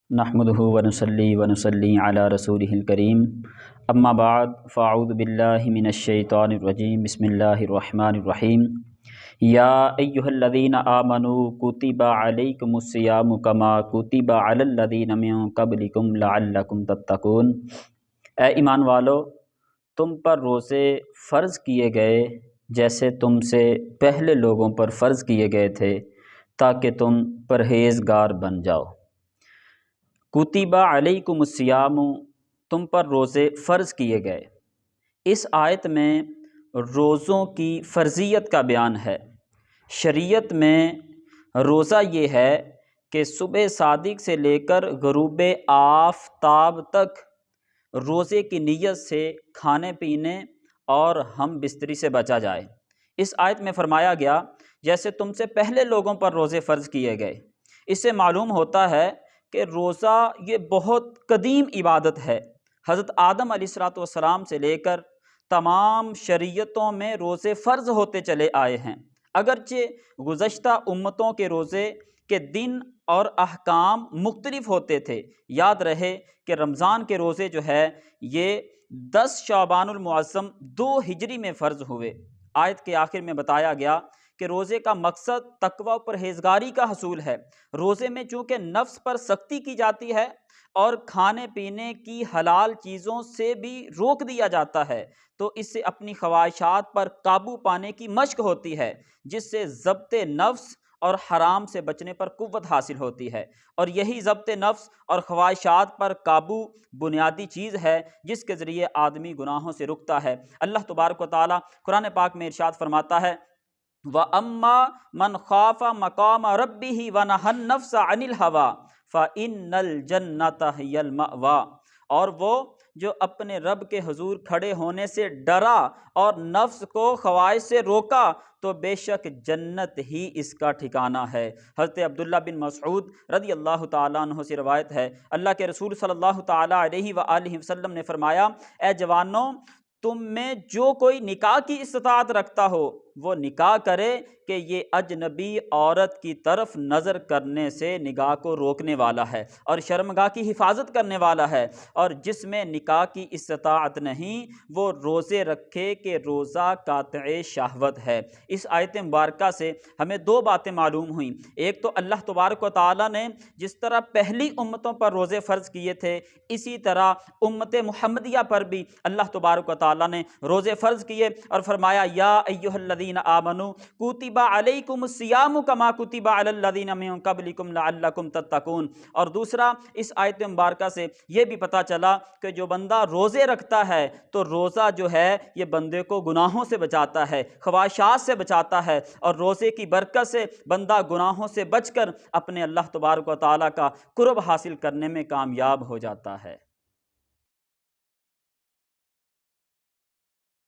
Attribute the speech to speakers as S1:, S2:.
S1: نحمده ونصلي ونصلي على رسوله الكريم اما بعد فاعوذ بالله من الشیطان الرجیم بسم اللہ الرحمن الرحیم یا ایہا الذین آمنوا کتب علیکم الصیام کما کتب علی الذین من قبلکم لعلکم تتقون۔ اے ایمان والو، تم پر روزے فرض کیے گئے جیسے تم سے پہلے لوگوں پر فرض کیے گئے تھے تاکہ تم پرہیزگار بن جاؤ۔ کتب علیکم الصیام، تم پر روزے فرض کیے گئے۔ اس آیت میں روزوں کی فرضیت کا بیان ہے۔ شریعت میں روزہ یہ ہے کہ صبح صادق سے لے کر غروب آفتاب تک روزے کی نیت سے کھانے پینے اور ہم بستری سے بچا جائے۔ اس آیت میں فرمایا گیا جیسے تم سے پہلے لوگوں پر روزے فرض کیے گئے۔ اس سے معلوم ہوتا ہے کہ روزہ یہ بہت قدیم عبادت ہے۔ حضرت آدم علیہ السلام سے لے کر تمام شریعتوں میں روزے فرض ہوتے چلے آئے ہیں، اگرچہ گزشتہ امتوں کے روزے کے دن اور احکام مختلف ہوتے تھے۔ یاد رہے کہ رمضان کے روزے جو ہے یہ 10 شعبان المعظم 2 ہجری میں فرض ہوئے۔ آیت کے آخر میں بتایا گیا کہ روزے کا مقصد تقوی و پرہیزگاری کا حصول ہے۔ روزے میں چونکہ نفس پر سختی کی جاتی ہے اور کھانے پینے کی حلال چیزوں سے بھی روک دیا جاتا ہے، تو اس سے اپنی خواہشات پر قابو پانے کی مشق ہوتی ہے، جس سے ضبط نفس اور حرام سے بچنے پر قوت حاصل ہوتی ہے۔ اور یہی ضبط نفس اور خواہشات پر قابو بنیادی چیز ہے جس کے ذریعے آدمی گناہوں سے رکتا ہے۔ اللہ تبارک و تعالیٰ قرآن پاک میں ارشاد فرماتا ہے وَأَمَّا مَنْ خَافَ مَقَامَ رَبِّهِ وَنَهَى النَّفْسَ عَنِ الْهَوَىٰ فَإِنَّ الْجَنَّةَ هِيَ الْمَأْوَىٰ، اور وہ جو اپنے رب کے حضور کھڑے ہونے سے ڈرا اور نفس کو خواہش سے روکا تو بے شک جنت ہی اس کا ٹھکانہ ہے۔ حضرت عبداللہ بن مسعود رضی اللہ تعالیٰ عنہ سے روایت ہے، اللہ کے رسول صلی اللہ تعالیٰ علیہ وآلہ وسلم نے فرمایا، اے جوانوں، تم میں جو کوئی نکاح کی استطاعت رکھتا ہو وہ نکاح کرے کہ یہ اجنبی عورت کی طرف نظر کرنے سے نگاہ کو روکنے والا ہے اور شرمگاہ کی حفاظت کرنے والا ہے، اور جس میں نکاح کی استطاعت نہیں وہ روزے رکھے کہ روزہ قاطع شہوت ہے۔ اس آیت مبارکہ سے ہمیں 2 باتیں معلوم ہوئیں۔ ایک تو اللہ تبارک و تعالیٰ نے جس طرح پہلی امتوں پر روزے فرض کیے تھے، اسی طرح امت محمدیہ پر بھی اللہ تبارک و تعالیٰ نے روزے فرض کیے اور فرمایا یا ایھا الذین آمنوا کتب علیکم الصیام کما کتب علی الذین من قبلکم لعلکم تتقون۔ اور دوسرا، اس آیت مبارکہ سے یہ بھی پتہ چلا کہ جو بندہ روزے رکھتا ہے تو روزہ جو ہے یہ بندے کو گناہوں سے بچاتا ہے، خواہشات سے بچاتا ہے، اور روزے کی برکت سے بندہ گناہوں سے بچ کر اپنے اللہ تبارک و تعالیٰ کا قرب حاصل کرنے میں کامیاب ہو جاتا ہے۔